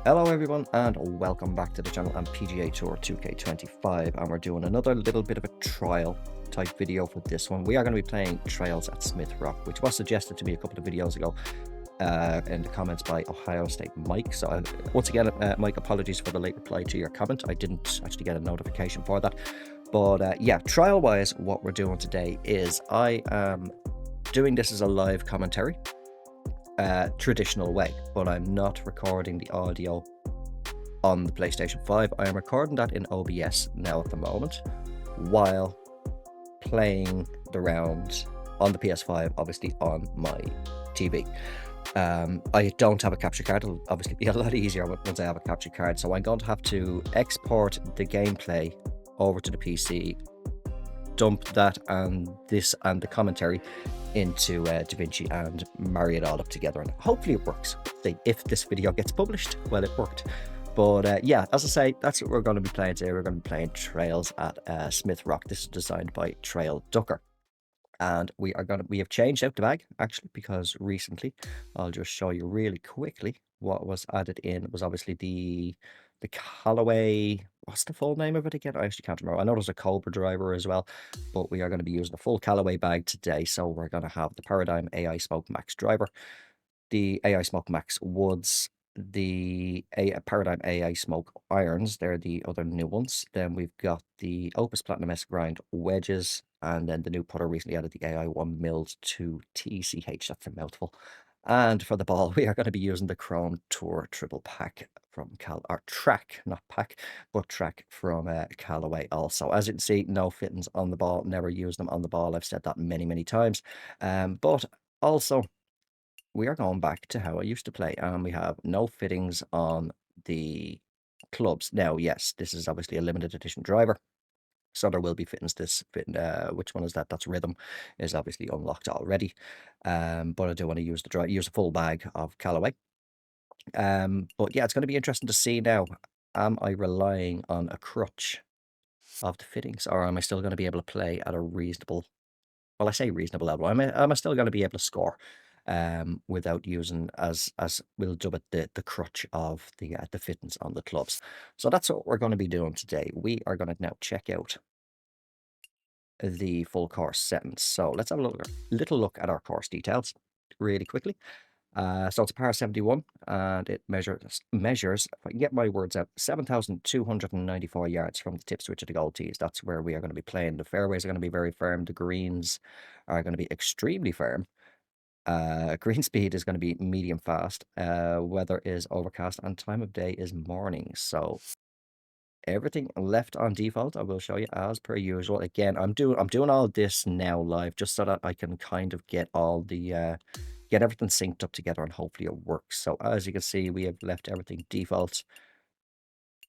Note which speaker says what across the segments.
Speaker 1: Hello everyone and welcome back to the channel. I'm PGA Tour 2K25 and we're doing another little bit of a trial type video for this one. We are going to be playing Trails at Smith Rock, which was suggested to me a couple of videos ago in the comments by Ohio State Mike. So once again, Mike, apologies for the late reply to your comment. I didn't actually get a notification for that. But yeah, trial wise, what we're doing today is I am doing this as a live commentary. Traditional way, but I'm not recording the audio on the PlayStation 5. I am recording that in OBS now at the moment while playing the round on the PS5, obviously on my TV. I don't have a capture card. It'll obviously be a lot easier once I have a capture card, so I'm going to have to export the gameplay over to the PC, dump that and this and the commentary into DaVinci and marry it all up together, and hopefully it works. If this video gets published, well, it worked. But yeah, as I say, that's what we're going to be playing today. We're going to be playing Trails at Smith Rock. This is designed by TrailDucker, and we have changed out the bag actually, because recently, I'll just show you really quickly what was added in. It was obviously the Callaway, what's the full name of it again? I actually can't remember. I know there's a Cobra driver as well, but we are going to be using a full Callaway bag today. So we're going to have the Paradigm AI Smoke Max driver, the AI Smoke Max woods, the Paradigm AI Smoke irons. They're the other new ones. Then we've got the Opus Platinum S Grind wedges, and then the new putter recently added the AI 1 milled to TCH. That's a mouthful. And for the ball, we are going to be using the Chrome Tour Triple Pack from Track, not Pack, but Track from Callaway also. As you can see, no fittings on the ball, never used them on the ball. I've said that many, many times. But also, we are going back to how I used to play, and we have no fittings on the clubs. Now, yes, this is obviously a limited edition driver, so there will be fittings. Which one is that? That's Rhythm, is obviously unlocked already. But I do want to use a full bag of Callaway. But yeah, it's going to be interesting to see now. Am I relying on a crutch of the fittings, or am I still going to be able to play at a reasonable, well, I say reasonable level. Am I still going to be able to score without using, as we'll dub it, the crutch of the fittings on the clubs? So that's what we're going to be doing today. We are going to now check out the full course settings. So let's have a little look at our course details really quickly. So it's a par 71, and it measures, if I can get my words out, 7,294 yards from the tip switch of the gold tees. That's where we are going to be playing. The fairways are going to be very firm. The greens are going to be extremely firm. Green speed is going to be medium fast. Weather is overcast, and time of day is morning. So everything left on default. I will show you as per usual. Again, I'm doing all this now live just so that I can kind of get all the get everything synced up together, and hopefully it works. So as you can see, we have left everything default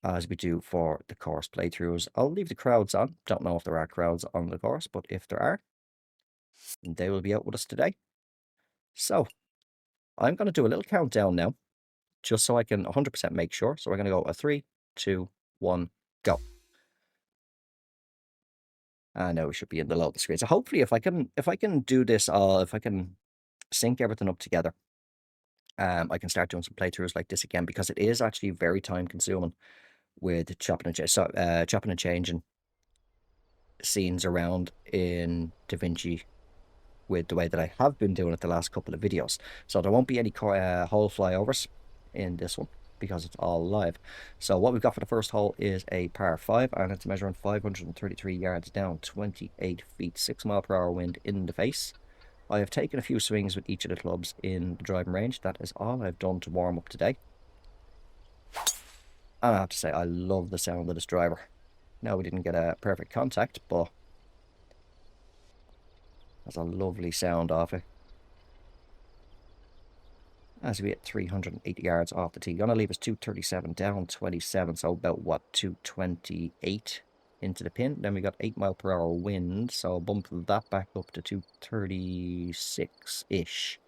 Speaker 1: as we do for the course playthroughs. I'll leave the crowds on. Don't know if there are crowds on the course, but if there are, they will be out with us today. So I'm going to do a little countdown now, just so I can 100% make sure. So we're going to go a 3, 2, 1, go. And now we should be in the loading screen. So hopefully, if I can do this all, if I can sync everything up together, I can start doing some playthroughs like this again, because it is actually very time consuming with chopping and changing scenes around in DaVinci with the way that I have been doing it the last couple of videos. So there won't be any hole flyovers in this one, because it's all live. So what we've got for the first hole is a par 5, and it's measuring 533 yards down, 28 feet, 6 mile per hour wind in the face. I have taken a few swings with each of the clubs in the driving range. That is all I've done to warm up today. And I have to say, I love the sound of this driver. Now, we didn't get a perfect contact, but that's a lovely sound off it. As we hit 380 yards off the tee, gonna leave us 237 down, 27, so about what, 228 into the pin. Then we got 8 mile per hour wind, so bump that back up to 236-ish.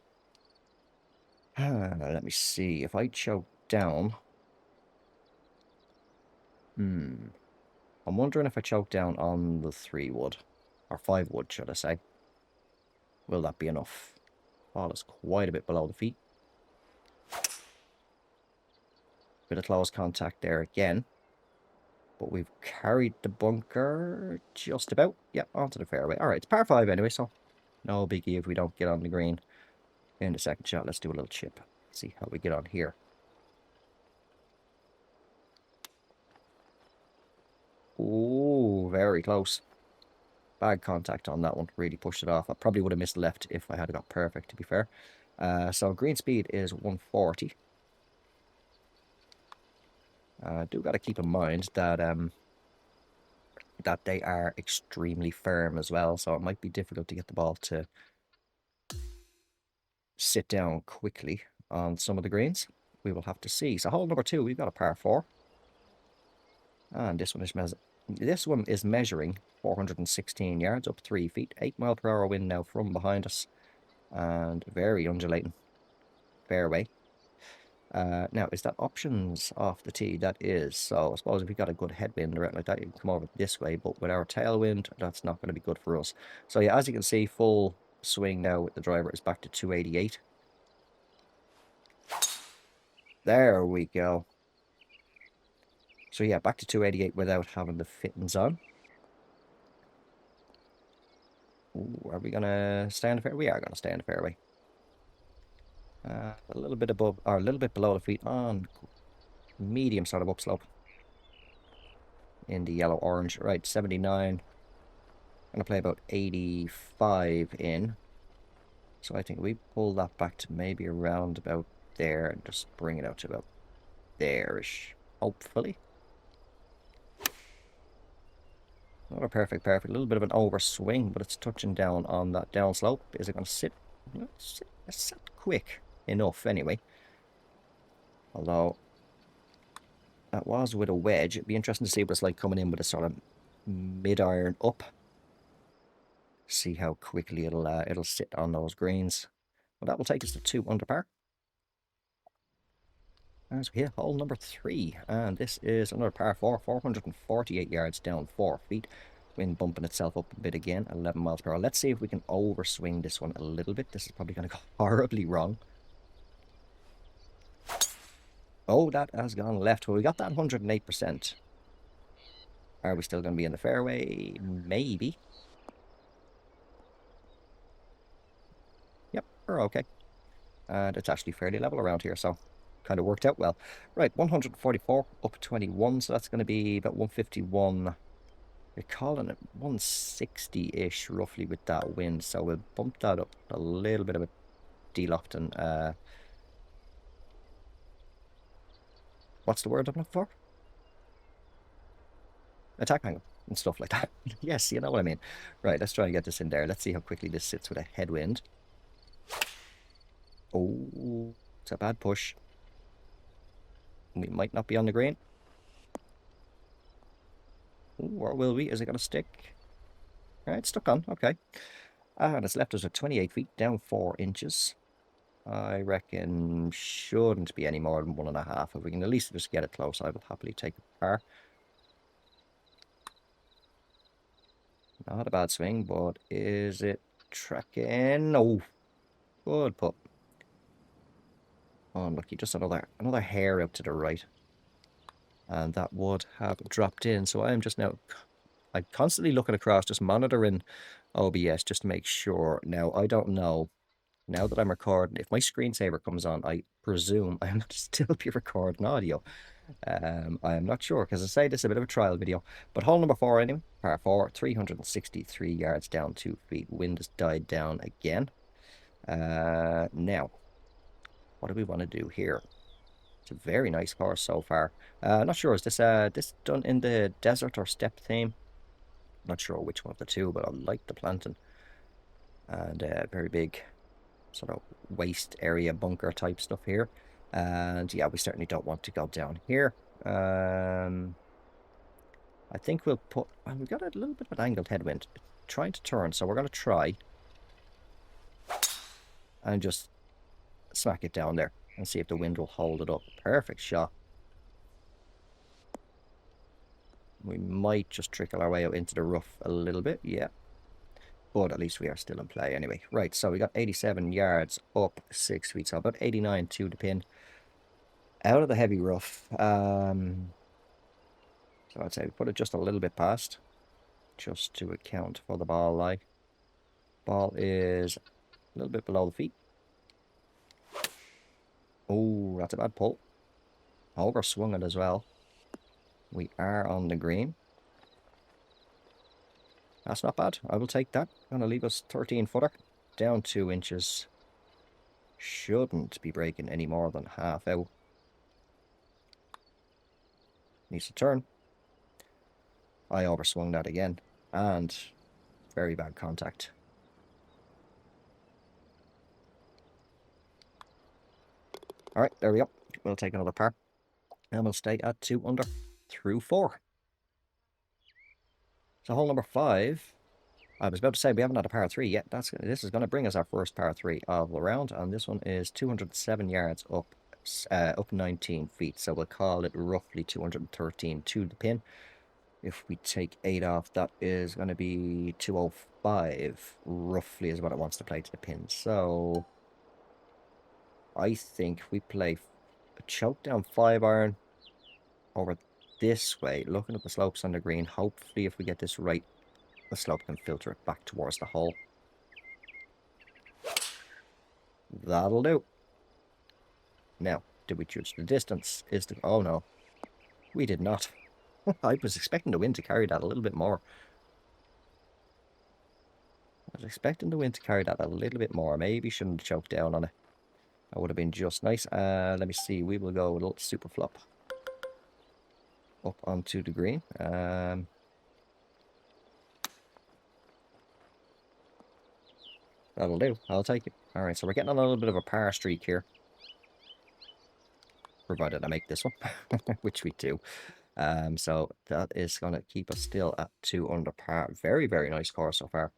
Speaker 1: Let me see, if I choke down, I'm wondering if I choke down on the 3 wood, or 5 wood, should I say. Will that be enough? Ball is quite a bit below the feet. Bit of close contact there again. But we've carried the bunker just about. Yep, onto the fairway. All right, it's par 5 anyway, so no biggie if we don't get on the green in the second shot. Let's do a little chip. See how we get on here. Oh, very close. Bad contact on that one. Really pushed it off. I probably would have missed left if I had got perfect, to be fair. So green speed is 140. I do got to keep in mind that that they are extremely firm as well, so it might be difficult to get the ball to sit down quickly on some of the greens. We will have to see. So hole number 2, we've got a par 4. And this one is measuring 416 yards, up 3 feet, 8 mph wind now from behind us, and very undulating fairway. Now, is that options off the tee? That is. So I suppose if we got a good headwind or anything like that, you can come over this way, but with our tailwind, that's not going to be good for us. So yeah, as you can see, full swing now with the driver is back to 288. There we go. So yeah, back to 288 without having the fittings on. Ooh, are we going to stay on the fairway? We are going to stay on the fairway. A little bit above, or a little bit below the feet on medium sort of upslope in the yellow-orange. Right, 79. I'm going to play about 85 in. So I think we pull that back to maybe around about there and just bring it out to about there-ish, hopefully. Not a perfect. A little bit of an overswing, but it's touching down on that downslope. Is it going to sit? It's set quick enough anyway. Although that was with a wedge. It'd be interesting to see what it's like coming in with a sort of mid-iron up. See how quickly it'll sit on those greens. Well, that will take us to 2 under par. As we hit hole number 3, and this is another par 4, 448 yards down 4 feet. Wind bumping itself up a bit again, 11 mph. Let's see if we can overswing this one a little bit. This is probably going to go horribly wrong. Oh, that has gone left. Well, we got that 108%. Are we still going to be in the fairway? Maybe. Yep, we're okay. And it's actually fairly level around here, so kind of worked out well. Right, 144 up 21, so that's going to be about 151. We're calling it 160-ish roughly with that wind, so we'll bump that up a little bit of a de-loft and what's the word I'm looking for? Attack angle and stuff like that. Yes, you know what I mean. Right, let's try and get this in there. Let's see how quickly this sits with a headwind. Oh, it's a bad push. We might not be on the green. Ooh, or will we? Is it going to stick? All right, stuck on. Okay. And it's left us at 28 feet, down 4 inches. I reckon shouldn't be any more than 1.5. If we can at least just get it close, I will happily take a par. Not a bad swing, but is it tracking? No. Good putt. Oh, unlucky. Just another hair out to the right. And that would have dropped in. So I'm just now... I'm constantly looking across, just monitoring OBS just to make sure. Now, I don't know. Now that I'm recording, if my screensaver comes on, I presume I am still be recording audio. I am not sure, because I say this is a bit of a trial video. But hole number 4 anyway, par 4, 363 yards down 2 feet. Wind has died down again. Now, what do we want to do here? It's a very nice course so far. Not sure, is this done in the desert or steppe theme? Not sure which one of the two, but I like the planting. And very big sort of waste area bunker type stuff here. And yeah, we certainly don't want to go down here. I think we'll put... Well, we've got a little bit of an angled headwind trying to turn, so we're going to try and just smack it down there and see if the wind will hold it up. Perfect shot. We might just trickle our way out into the rough a little bit, yeah. But at least we are still in play anyway. Right, so we got 87 yards up 6 feet, so about 89 to the pin. Out of the heavy rough. So I'd say we put it just a little bit past, just to account for the ball lie. Ball is a little bit below the feet. Oh, that's a bad pull. Over swung it as well. We are on the green. That's not bad. I will take that. Gonna leave us 13-footer. Down 2 inches. Shouldn't be breaking any more than half out. Needs to turn. I overswung that again. And very bad contact. Alright, there we go. We'll take another par. And we'll stay at 2 under through 4. So hole number 5. I was about to say we haven't had a par 3 yet. This is going to bring us our first par 3 of the round, and this one is 207 yards up 19 feet. So we'll call it roughly 213 to the pin. If we take 8 off, that is going to be 205, roughly is what it wants to play to the pin. So I think we play a choke down 5-iron over this way, looking at the slopes on the green. Hopefully, if we get this right, the slope can filter it back towards the hole. That'll do. Now, did we judge the distance? Oh no, we did not. I was expecting the wind to carry that a little bit more. Maybe shouldn't have choked down on it. That would have been just nice. Let me see. We will go a little super flop up onto the green. That'll do. I'll take it. All right, so we're getting on a little bit of a par streak here. Provided I make this one, which we do. So that is going to keep us still at 2 under par. Very, very nice course so far.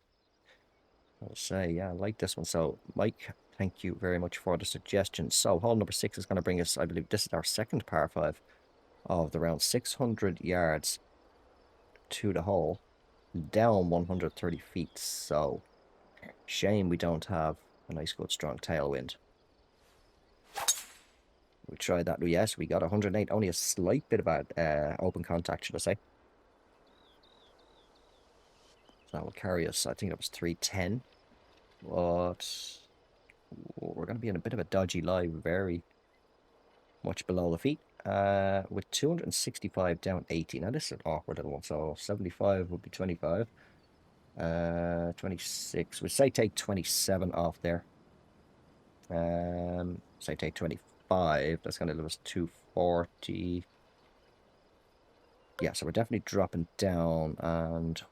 Speaker 1: I'll say, yeah, I like this one. So, Mike, thank you very much for the suggestion. So, hole number 6 is going to bring us, I believe this is our second par 5 of the round. 600 yards to the hole, down 130 feet. So, shame we don't have a nice, good, strong tailwind. We tried that. Yes, we got 108. Only a slight bit of open contact, should I say. So that will carry us. I think it was 310. But we're going to be in a bit of a dodgy lie, very much below the feet. With 265 down 80. Now this is an awkward little one. So 75 would be 25. 26. We'd say take 27 off there. Say take 25. That's going to leave us 240. Yeah, so we're definitely dropping down, and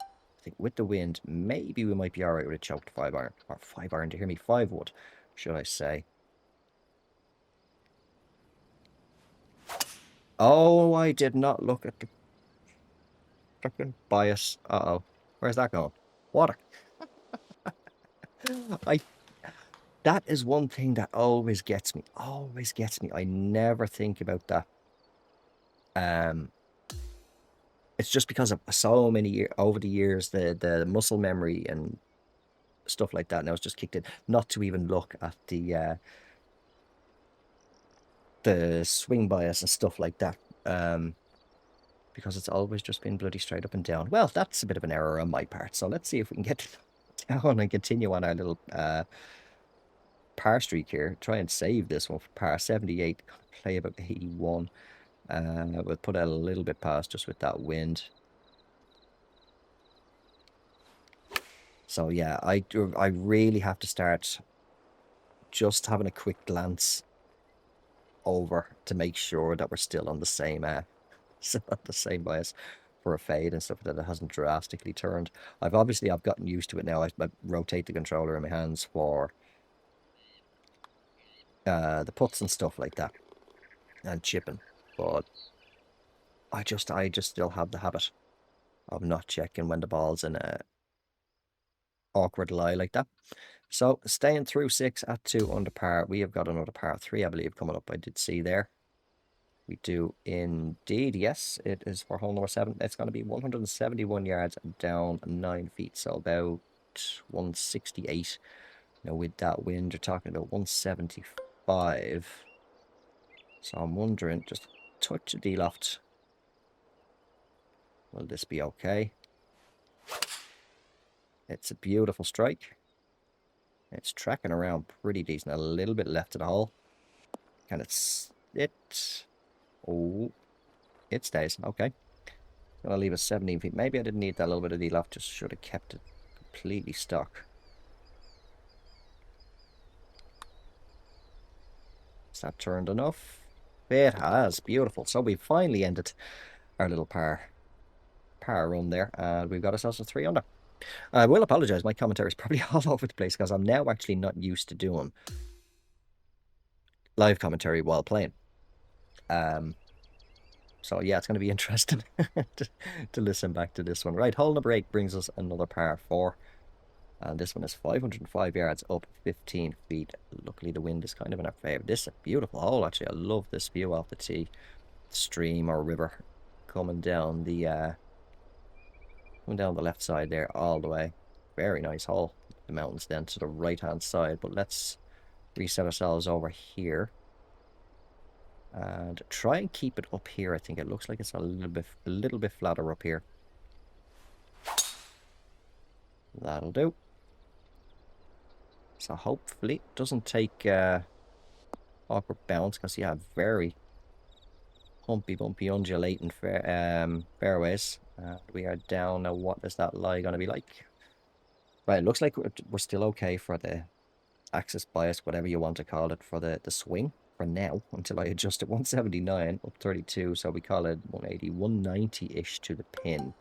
Speaker 1: I think with the wind, maybe we might be all right with a choked 5-iron. Or 5-iron, to hear me, 5 wood, should I say. Oh, I did not look at the freaking bias. Uh-oh. Where's that going? Water. That is one thing that always gets me. Always gets me. I never think about that. It's just because of so many years over the years, the muscle memory and stuff like that. Now it's just kicked in. Not to even look at the swing bias and stuff like that. Because it's always just been bloody straight up and down. Well, that's a bit of an error on my part. So let's see if we can get down and continue on our little par streak here. Try and save this one for par 78. Play about 81. We'll put out a little bit past just with that wind. So yeah, I really have to start just having a quick glance over to make sure that we're still on the same bias for a fade and stuff, that it hasn't drastically turned. I've gotten used to it now. I rotate the controller in my hands for the putts and stuff like that and chipping, but I just still have the habit of not checking when the ball's in a awkward lie like that. So staying through 6 at 2 under par. We have got another par 3, I believe, coming up. I did see there. We do indeed. Yes, it is for hole number 7. It's going to be 171 yards down 9 feet. So about 168. Now with that wind, you're talking about 175. So I'm wondering, just touch the D-loft. Will this be okay? It's a beautiful strike. It's tracking around pretty decent. A little bit left of the hole. Can it sit? Oh, it stays. Okay. Gonna leave us 17 feet. Maybe I didn't need that little bit of D-loft. Just should have kept it completely stuck. Is that turned enough? It has. Beautiful. So we finally ended our little par run there, and we've got ourselves a 3 under. I will apologize. My commentary is probably all over the place because I'm now actually not used to doing live commentary while playing. So yeah, it's going to be interesting to listen back to this one. Right, hole number 8 brings us another par 4. And this one is 505 yards up 15 feet. Luckily, the wind is kind of in our favor. This is a beautiful hole, actually. I love this view off the tee. Stream or river coming down the left side there all the way. Very nice hole. The mountains then to the right-hand side. But let's reset ourselves over here. And try and keep it up here. I think it looks like it's a little bit flatter up here. That'll do. So hopefully it doesn't take awkward bounce, because you have very humpy, bumpy, undulating fairways. We are down now. What is that lie going to be like? Right, it looks like we're still okay for the axis bias, whatever you want to call it, for the swing for now, until I adjust it. 179 up 32, so we call it 180, 190-ish to the pin.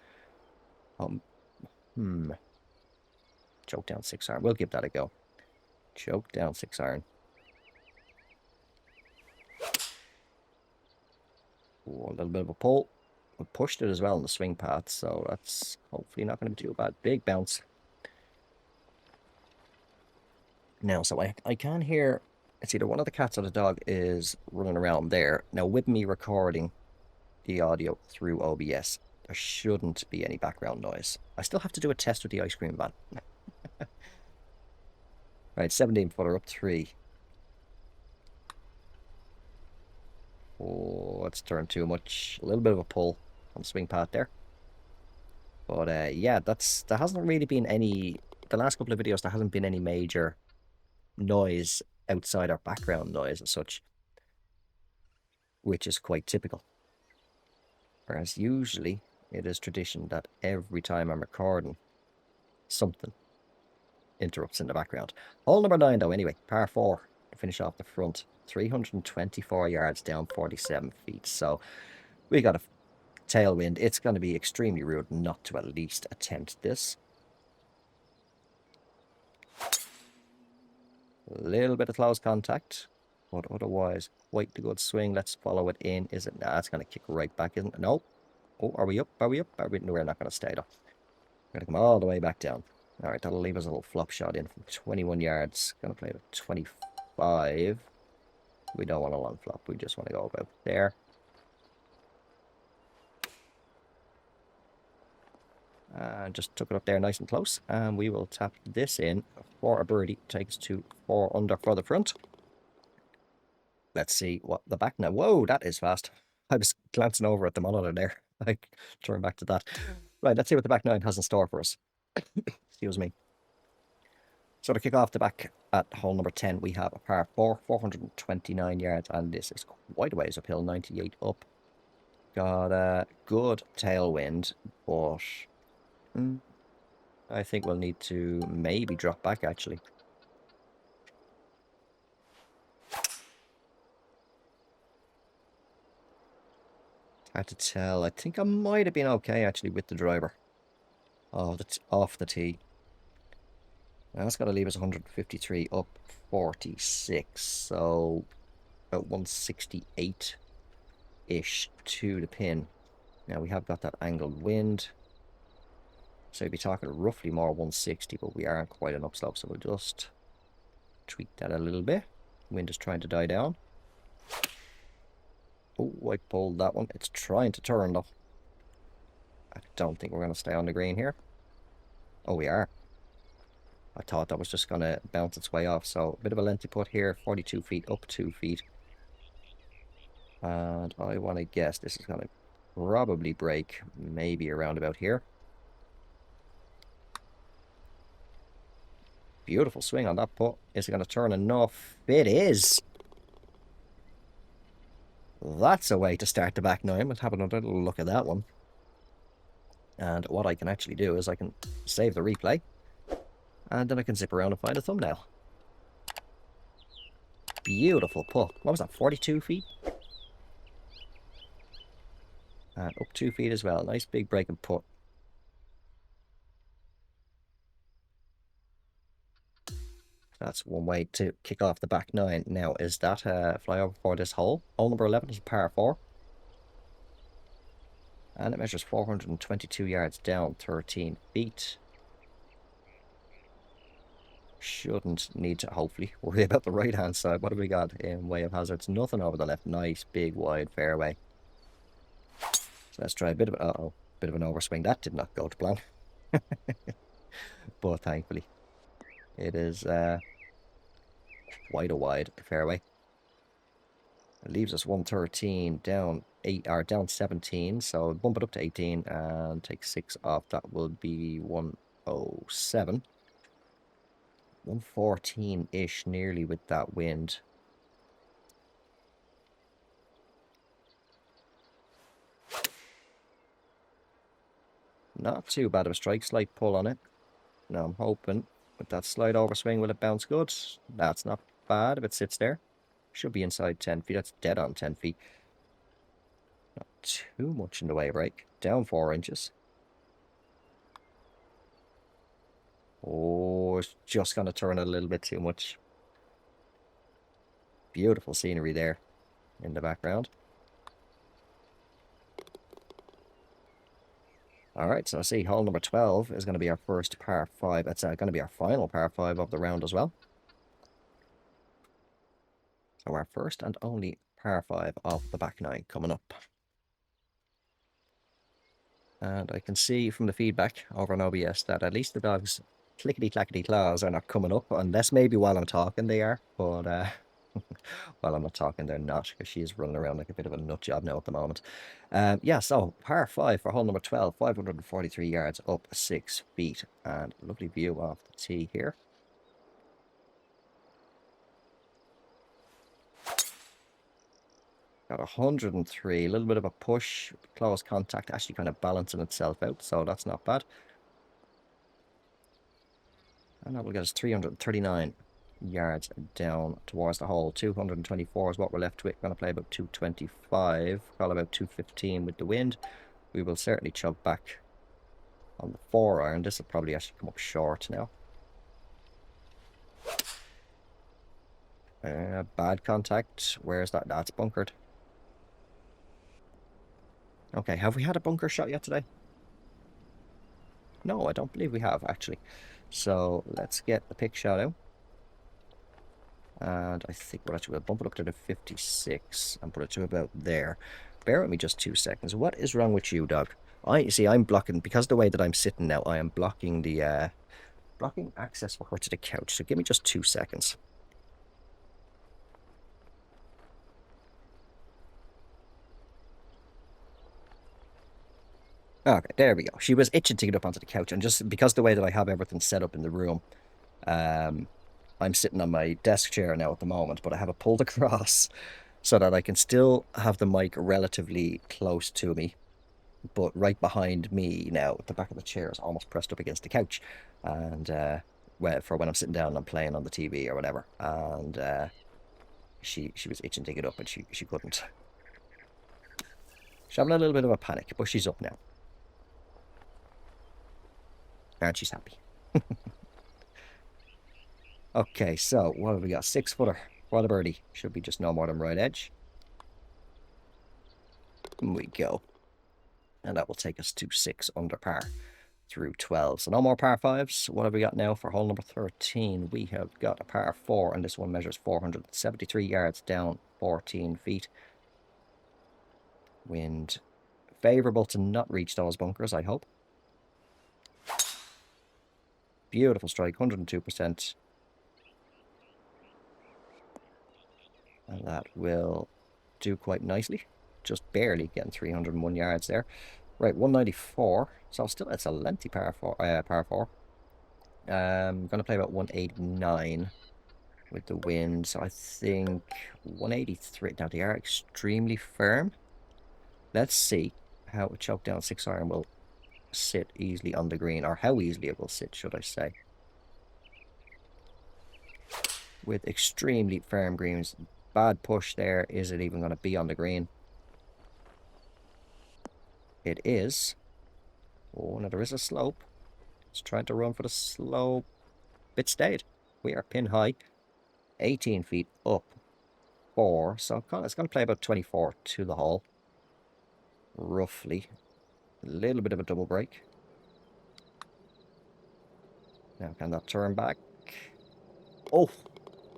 Speaker 1: Choke down 6-iron. We'll give that a go. Choke down 6-iron. Oh, a little bit of a pull. We pushed it as well in the swing path, so that's hopefully not going to be too bad. Big bounce. Now, so I can hear, it's either one of the cats or the dog is running around there. Now, with me recording the audio through OBS, there shouldn't be any background noise. I still have to do a test with the ice cream van. Right, 17-footer up 3. Oh, it's turned too much. A little bit of a pull on the swing path there. But yeah, there hasn't really been any, the last couple of videos, there hasn't been any major noise outside our background noise as such, which is quite typical. Whereas usually it is tradition that every time I'm recording, something interrupts in the background. Hole number 9 though, anyway, par 4 to finish off the front. 324 yards down 47 feet. So we got a tailwind. It's going to be extremely rude not to at least attempt this. A little bit of close contact, but otherwise quite a good swing. Let's follow it in. Is it? Nah, it's going to kick right back, isn't it? No. Oh, are we up? Are we up? No, we're not going to stay though. We're going to come all the way back down. All right, that'll leave us a little flop shot in from 21 yards. Going to play with 25. We don't want a long flop. We just want to go about there. And just took it up there nice and close. And we will tap this in for a birdie. Takes to 4 under for the front. Let's see what the back now. Whoa, that is fast. I was glancing over at the monitor there. I turn back to that. Right, let's see what the back 9 has in store for us. Excuse me. So to kick off the back at hole number 10, we have a par 4, 429 yards, and this is quite a ways uphill, 98 up. Got a good tailwind, but I think we'll need to maybe drop back actually. Hard to tell. I think I might have been okay actually with the driver. Oh, that's off the tee. Now that's got to leave us 153 up 46, so about 168-ish to the pin. Now we have got that angled wind, so you'd be talking roughly more 160, but we are on quite an upslope, so we'll just tweak that a little bit. Wind is trying to die down. Oh, I pulled that one. It's trying to turn though. I don't think we're going to stay on the green here. Oh, we are. I thought that was just going to bounce its way off. So a bit of a lengthy putt here. 42 feet up 2 feet. And I want to guess this is going to probably break maybe around about here. Beautiful swing on that putt. Is it going to turn enough? It is. That's a way to start the back nine. Let's have another little look at that one. And what I can actually do is I can save the replay. And then I can zip around and find a thumbnail. Beautiful putt. What was that, 42 feet? And up 2 feet as well. Nice big break and putt. That's one way to kick off the back nine. Now, is that a flyover for this hole? Hole number 11 is a par 4. And it measures 422 yards down 13 feet. Shouldn't need to, hopefully, worry about the right-hand side. What have we got in way of hazards? Nothing over the left. Nice, big, wide fairway. So let's try a bit of, bit of an overswing. That did not go to plan. But thankfully, it is wide fairway. It leaves us 113 down 8 or down 17, so bump it up to 18 and take 6 off. That will be 107. 114-ish nearly with that wind. Not too bad of a strike, slight pull on it. Now I'm hoping with that slight overswing will it bounce good. That's not bad if it sits there. Should be inside 10 feet. That's dead on 10 feet. Not too much in the way of break. Down 4 inches. Oh, it's just going to turn it a little bit too much. Beautiful scenery there in the background. Alright, so I see hole number 12 is going to be our first par 5. It's going to be our final par 5 of the round as well. So our first and only par 5 of the back nine coming up. And I can see from the feedback over on OBS that at least the dog's clickety-clackety claws are not coming up, unless maybe while I'm talking they are, but while I'm not talking they're not, because she's running around like a bit of a nut job now at the moment. Yeah, so par 5 for hole number 12, 543 yards up 6 feet, and lovely view off the tee here. Got 103, a little bit of a push, close contact, actually kind of balancing itself out, so that's not bad. And that will get us 339 yards down towards the hole. 224 is what we're left with. Going to play about 225, call about 215 with the wind. We will certainly chug back on the 4-iron. This will probably actually come up short now. Bad contact. Where's that? That's bunkered. Okay, have we had a bunker shot yet today? No, I don't believe we have, actually. So let's get the pick shot out. And I think we'll actually bump it up to the 56 and put it to about there. Bear with me just 2 seconds. What is wrong with you, dog? I'm blocking, because of the way that I'm sitting now, I am blocking the blocking access for her to the couch. So give me just 2 seconds. Okay, there we go. She was itching to get up onto the couch, and just because the way that I have everything set up in the room, I'm sitting on my desk chair now at the moment, but I have it pulled across so that I can still have the mic relatively close to me, but right behind me now, the back of the chair is almost pressed up against the couch, and for when I'm sitting down and I'm playing on the TV or whatever, and she was itching to get up, and she couldn't. She's having a little bit of a panic, but she's up now. And she's happy. Okay, so what have we got? 6-footer for the birdie. Should be just no more than right edge. And we go. And that will take us to 6 under par through 12. So no more par 5s. What have we got now for hole number 13? We have got a par 4, and this one measures 473 yards down 14 feet. Wind favorable to not reach those bunkers, I hope. Beautiful strike, 102%. And that will do quite nicely. Just barely getting 301 yards there. Right, 194. So still, it's a lengthy par 4. Par 4. I'm going to play about 189 with the wind. So I think 183. Now, they are extremely firm. Let's see how a choke down 6-iron will sit easily on the green, or how easily it will sit, should I say. With extremely firm greens. Bad push there. Is it even going to be on the green? It is. Oh, now there is a slope. It's trying to run for the slope. It stayed. We are pin high. 18 feet up. 4. So it's going to play about 24 to the hole. Roughly. A little bit of a double break. Now can that turn back? Oh,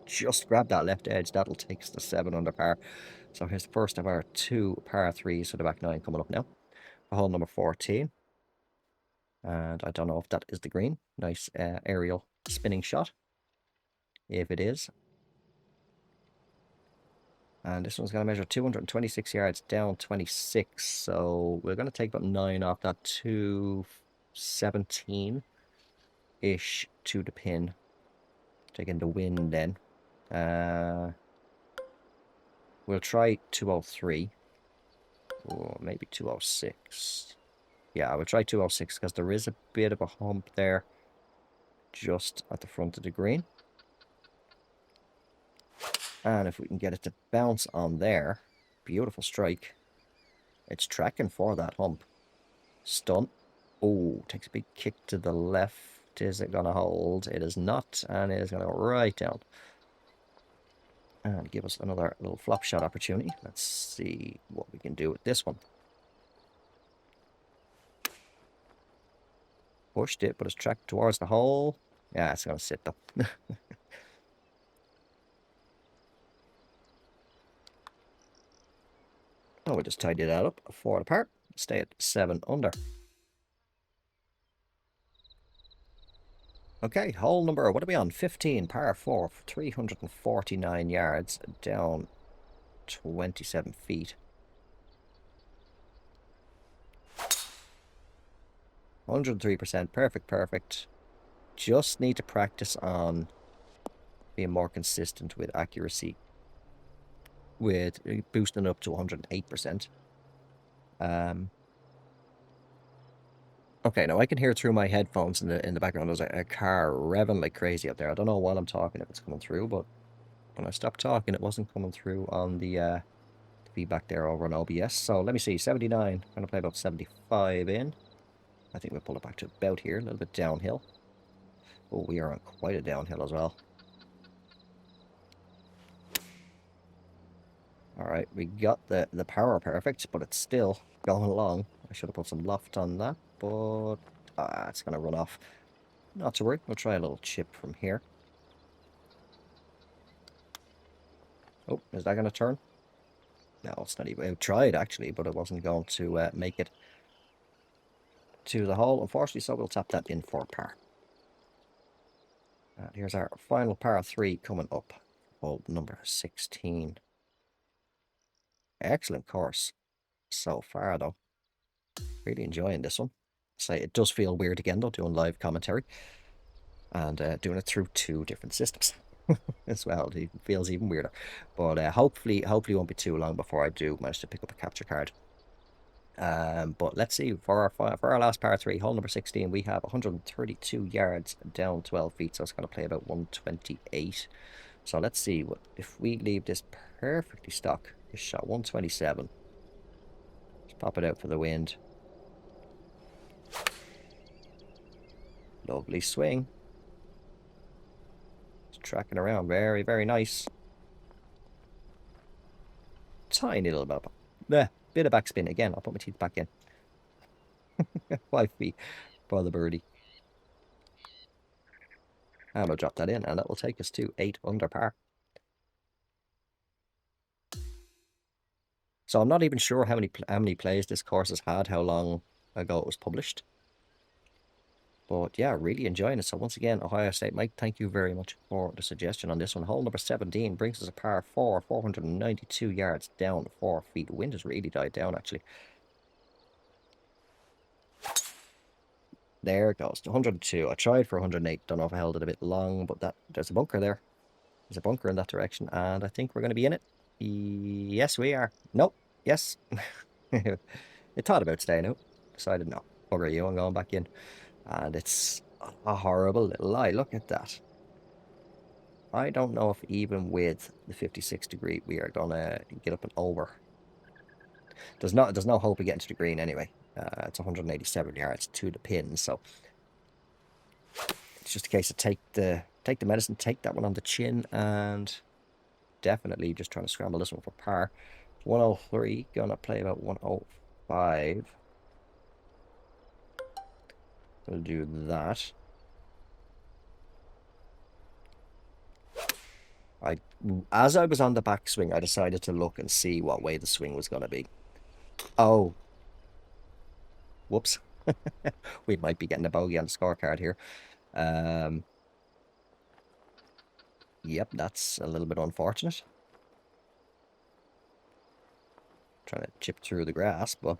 Speaker 1: just grab that left edge. That'll take us to 7 under par. So here's the first of our 2 par 3s for the back 9 coming up now. Hole number 14. And I don't know if that is the green. Nice aerial spinning shot. If it is. And this one's going to measure 226 yards down 26. So we're going to take about 9 off that 217-ish to the pin. Taking the wind then. We'll try 203. Or maybe 206. Yeah, I will try 206 because there is a bit of a hump there just at the front of the green. And if we can get it to bounce on there, beautiful strike. It's tracking for that hump. Stunt. Oh, takes a big kick to the left. Is it going to hold? It is not, and it is going to go right down. And give us another little flop shot opportunity. Let's see what we can do with this one. Pushed it, but it's tracked towards the hole. Yeah, it's going to sit though. Oh, we just tidied that up. 4 apart. Stay at 7 under. Okay, hole number, what are we on? 15, par 4, 349 yards, down 27 feet. 103%, perfect. Just need to practice on being more consistent with accuracy, with boosting up to 108%. Okay, now I can hear through my headphones in the background. There's a car revving like crazy up there. I don't know while I'm talking if it's coming through, but when I stopped talking, it wasn't coming through on the feedback there over on OBS. So let me see, 79. I'm going to play about 75 in. I think we'll pull it back to about here, a little bit downhill. Oh, we are on quite a downhill as well. Alright, we got the power perfect, but it's still going along. I should have put some loft on that, but it's going to run off. Not to worry, we'll try a little chip from here. Oh, is that going to turn? No, it's not even. I tried actually, but it wasn't going to make it to the hole, unfortunately, so we'll tap that in for par. And here's our final par 3 coming up. Hole number 16. Excellent course so far, though. Really enjoying this one. So it does feel weird again, though, doing live commentary. And doing it through 2 different systems as well. It feels even weirder. But hopefully it won't be too long before I do manage to pick up a capture card. But let's see, for our last par 3, hole number 16, we have 132 yards down 12 feet, so it's going to play about 128. So let's see, what if we leave this perfectly stock, this shot 127. Let's pop it out for the wind. Lovely swing. It's tracking around, very nice. Tiny little bit of backspin again. I'll put my teeth back in. 5 feet for the birdie. And we'll drop that in, and that will take us to 8 under par. So I'm not even sure how many plays this course has had, how long ago it was published. But yeah, really enjoying it. So once again, Ohio State Mike, thank you very much for the suggestion on this one. Hole number 17 brings us a par 4, 492 yards down 4 feet. The wind has really died down, actually. There it goes, 102. I tried for 108. Don't know if I held it a bit long, but there's a bunker there. There's a bunker in that direction, and I think we're going to be in it. Yes, we are. Nope. Yes. It thought about staying out. Decided no. Bugger you, I'm going back in. And it's a horrible little lie. Look at that. I don't know if even with the 56 degree we are gonna get up and over. There's no hope of getting to the green anyway. It's 187 yards to the pin, so it's just a case of take the medicine, take that one on the chin, and definitely just trying to scramble this one for par. 103, gonna play about 105. We'll do that. As I was on the backswing, I decided to look and see what way the swing was going to be. Oh, whoops. We might be getting a bogey on the scorecard here. Yep, that's a little bit unfortunate. Trying to chip through the grass, but...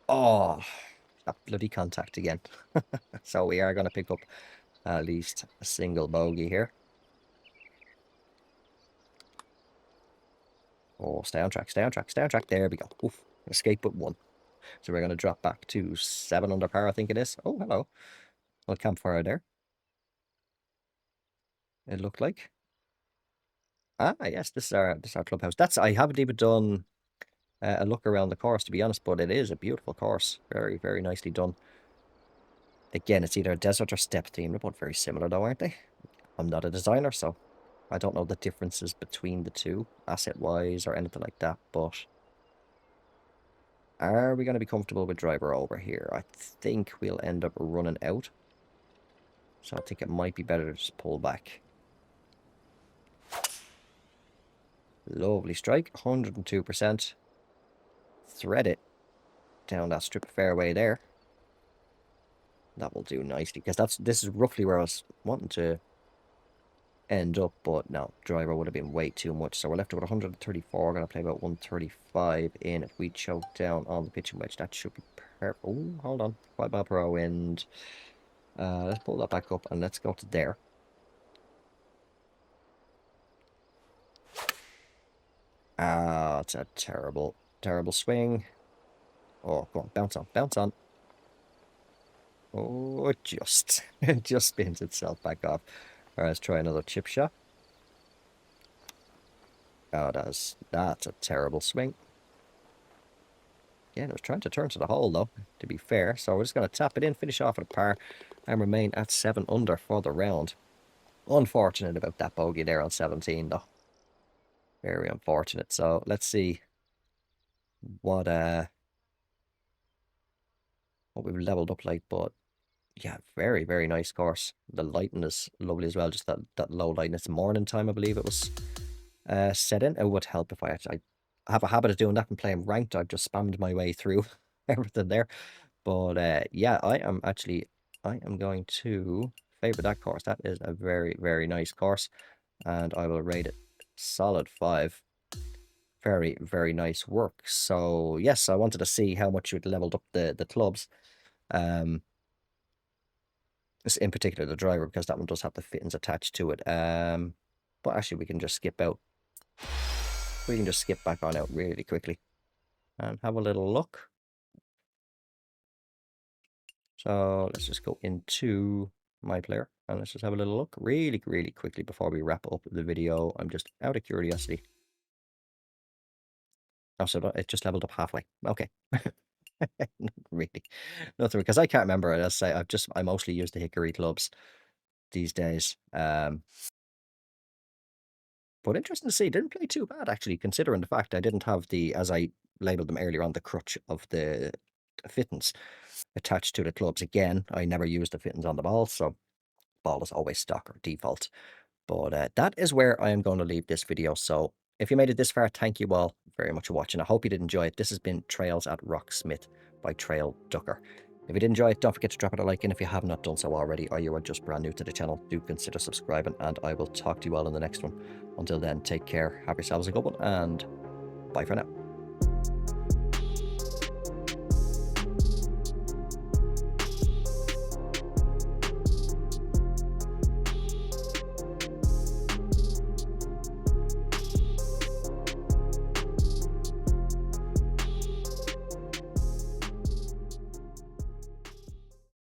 Speaker 1: Oh, that bloody contact again. So we are going to pick up at least a single bogey here. Oh, stay on track, stay on track, stay on track. There we go. Oof, escape with one. So we're going to drop back to 7 under par, I think it is. Oh, hello. Little campfire there. It looked like. Ah, yes, this is our clubhouse. I haven't even done a look around the course, to be honest, but it is a beautiful course. Very, very nicely done. Again, it's either a desert or step theme. They're both very similar, though, aren't they? I'm not a designer, so I don't know the differences between the two, asset-wise or anything like that, but are we going to be comfortable with driver over here? I think we'll end up running out, so I think it might be better to just pull back. Lovely strike, 102%. Thread it down that strip of fairway there. That will do nicely, because this is roughly where I was wanting to end up, but no, driver would have been way too much. So we're left with 134. Going to play about 135 in. If we choke down on the pitching wedge, that should be perfect. Oh, hold on, 5 mile per hour wind. Let's pull that back up and let's go to there. Ah, it's a terrible, terrible swing. Oh, go on, bounce on, bounce on. Oh, it just spins itself back off. All right, let's try another chip shot. Oh, that's a terrible swing. Yeah, it was trying to turn to the hole, though, to be fair. So we're just going to tap it in, finish off at a par, and remain at 7 under for the round. Unfortunate about that bogey there on 17, though. Very unfortunate. So let's see what we've leveled up like. But yeah, very, very nice course. The lighting is lovely as well. Just that low lighting. It's morning time, I believe it was set in. It would help if I have a habit of doing that and playing ranked. I've just spammed my way through everything there. But yeah, I am going to favor that course. That is a very, very nice course, and I will rate it solid 5. Very, very nice work. So yes, I wanted to see how much you'd leveled up the clubs. In particular the driver, because that one does have the fittings attached to it. But actually we can just skip out. We can just skip back on out really quickly and have a little look. So let's just go into my player and let's just have a little look really, really quickly before we wrap up the video. I'm just out of curiosity. Oh, so it just leveled up halfway. Okay. Not really. Nothing, because I can't remember. As I say, I mostly use the hickory clubs these days. But interesting to see. Didn't play too bad, actually, considering the fact I didn't have as I labeled them earlier on, the crutch of the fittings attached to the clubs. Again, I never used the fittings on the ball, so ball is always stock or default. But that is where I am going to leave this video. So if you made it this far, thank you all very much for watching. I hope you did enjoy it. This has been Trails at Rocksmith by TrailDucker. If you did enjoy it, don't forget to drop it a like, and if you have not done so already, or you are just brand new to the channel, do consider subscribing, and I will talk to you all in the next one. Until then, take care, have yourselves a good one, and bye for now.